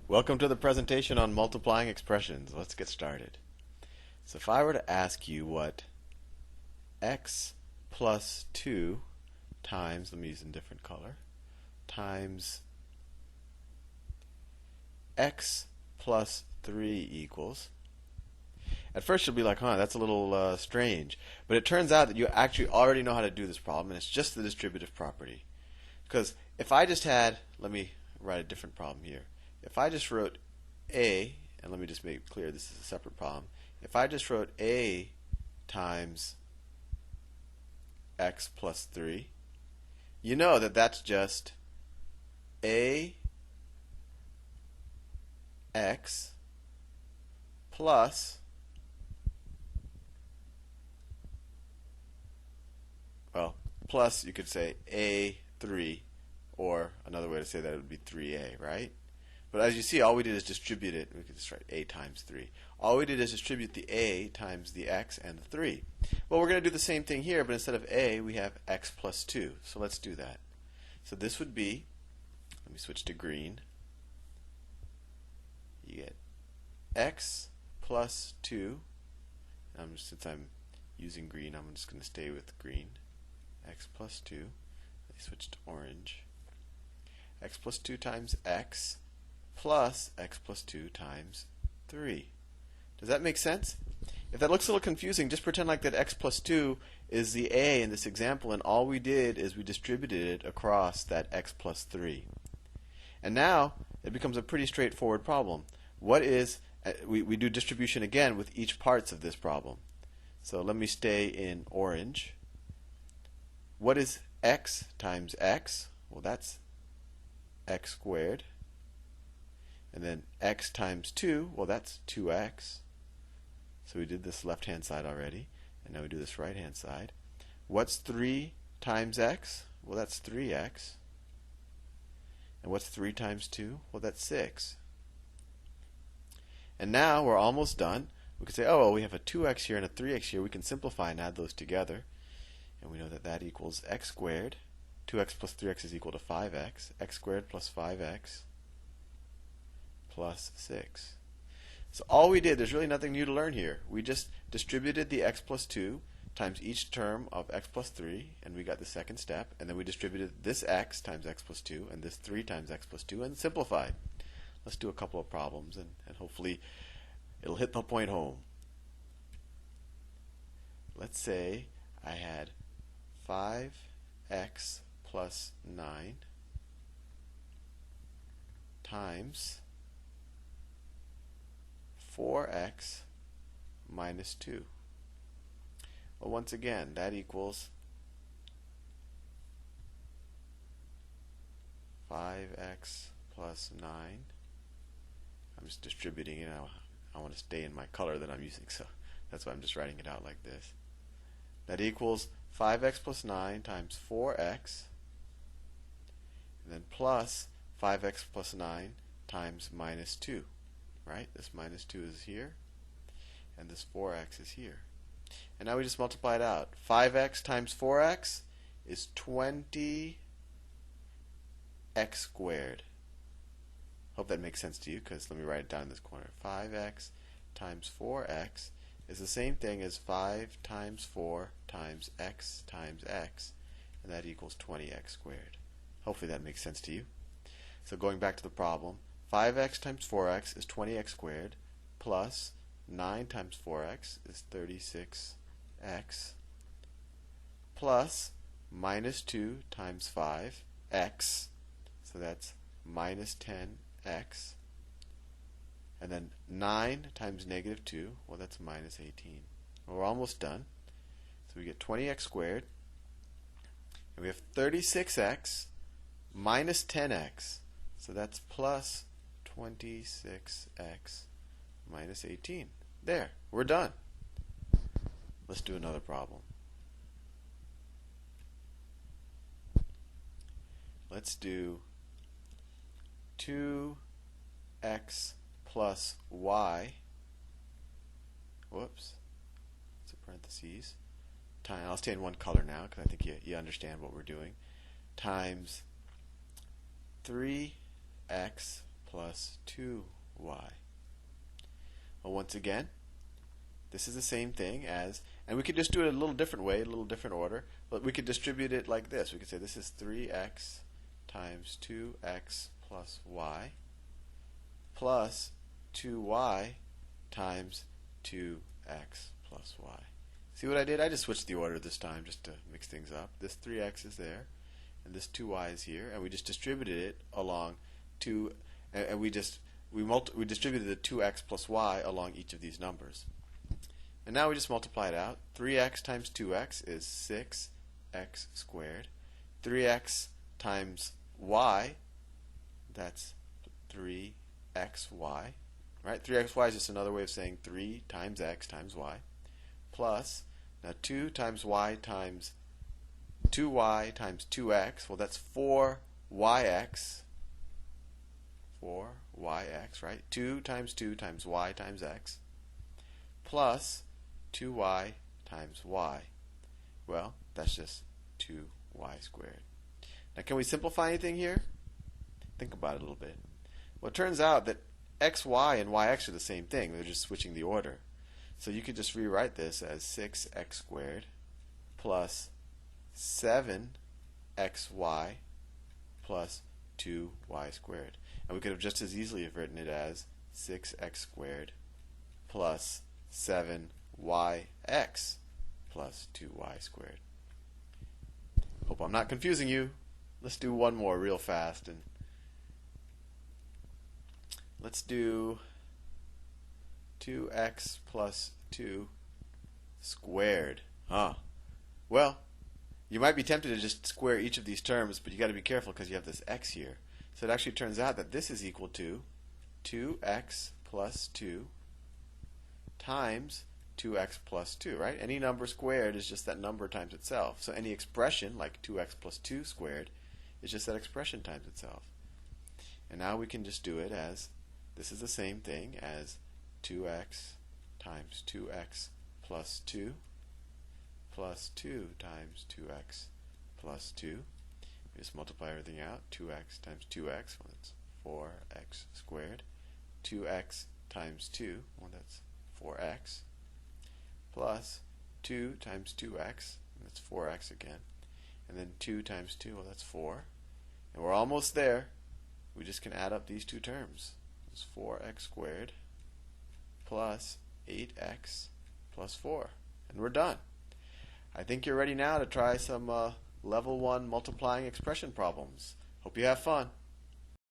Welcome to the presentation on multiplying expressions. Let's get started. So if I were to ask you what x plus 2 times, let me use a different color, times x plus 3 equals, at first you'll be like, that's a little strange. But it turns out that you actually already know how to do this problem, and it's just the distributive property. Because if I just had, let me write a different problem here. If I just wrote a, and let me just make it clear this is a separate problem. If I just wrote a times x plus 3, you know that that's just a x plus, well, plus you could say a3, or another way to say that would be 3a, right? But as you see, all we did is distribute it. We could just write a times 3. All we did is distribute the a times the x and the 3. Well, we're going to do the same thing here, but instead of a, we have x plus 2. So let's do that. So this would be, let me switch to green. You get x plus 2. Since I'm using green, I'm just going to stay with green. X plus 2. Let me switch to orange. X plus 2 times x plus x plus 2 times 3. Does that make sense? If that looks a little confusing, just pretend like that x plus 2 is the a in this example, and all we did is we distributed it across that x plus 3. And now it becomes a pretty straightforward problem. What is, we do distribution again with each parts of this problem. So let me stay in orange. What is x times x? Well, that's x squared. And then x times 2, well, that's 2x. So we did this left-hand side already. And now we do this right-hand side. What's 3 times x? Well, that's 3x. And what's 3 times 2? Well, that's 6. And now we're almost done. We could say, oh, well, we have a 2x here and a 3x here. We can simplify and add those together. And we know that that equals x squared. 2x plus 3x is equal to 5x. X squared plus 5x plus 6. So all we did, there's really nothing new to learn here. We just distributed the x plus 2 times each term of x plus 3, and we got the second step. And then we distributed this x times x plus 2 and this 3 times x plus 2 and simplified. Let's do a couple of problems, and hopefully it'll hit the point home. Let's say I had 5x plus 9 times 4x minus 2. Well, once again, that equals 5x plus 9. I'm just distributing it. I want to stay in my color that I'm using, so that's why I'm just writing it out like this. That equals 5x plus 9 times 4x, and then plus 5x plus 9 times minus 2. Right? This minus 2 is here, and this 4x is here. And now we just multiply it out. 5x times 4x is 20x squared. Hope that makes sense to you, because let me write it down in this corner. 5x times 4x is the same thing as 5 times 4 times x, and that equals 20x squared. Hopefully that makes sense to you. So going back to the problem, 5x times 4x is 20x squared, plus 9 times 4x is 36x, plus minus 2 times 5x, so that's minus 10x, and then 9 times negative 2, well, that's minus 18. Well, we're almost done. So we get 20x squared, and we have 36x minus 10x, so that's plus 26x minus 18. There, we're done. Let's do another problem. Let's do 2x plus y, whoops, it's a parentheses, I'll stay in one color now because I think you understand what we're doing, times 3x plus 2y. Well, once again, this is the same thing as, and we could just do it a little different way, a little different order, but we could distribute it like this. We could say this is 3x times 2x plus y plus 2y times 2x plus y. See what I did? I just switched the order this time just to mix things up. This 3x is there, and this 2y is here, and we just distributed it along two, and we distributed the 2x plus y along each of these numbers. And now we just multiply it out. 3x times 2x is 6x squared. 3x times y, that's 3xy. Right? 3xy is just another way of saying 3 times x times y. Plus, now 2 times y times 2y times 2x, well that's 4yx. 4yx, right? 2 times y times x. Plus 2y times y. Well, that's just 2y squared. Now, can we simplify anything here? Think about it a little bit. Well, it turns out that xy and yx are the same thing. They're just switching the order. So you could just rewrite this as 6x squared plus 7xy plus 2y squared. And we could have just as easily have written it as 6x squared plus 7yx plus 2y squared. Hope I'm not confusing you. Let's do one more real fast, and let's do 2x plus 2 squared. Well, you might be tempted to just square each of these terms, but you got to be careful because you have this x here. So it actually turns out that this is equal to 2x plus 2 times 2x plus 2, right? Any number squared is just that number times itself. So any expression, like 2x plus 2 squared, is just that expression times itself. And now we can just do it as, this is the same thing as 2x times 2x plus 2 plus 2 times 2x plus 2. We just multiply everything out. 2x times 2x, well that's 4x squared. 2x times 2, well that's 4x. Plus 2 times 2x, and that's 4x again. And then 2 times 2, well that's 4. And we're almost there. We just can add up these two terms. It's 4x squared plus 8x plus 4. And we're done. I think you're ready now to try some level 1 multiplying expression problems. Hope you have fun.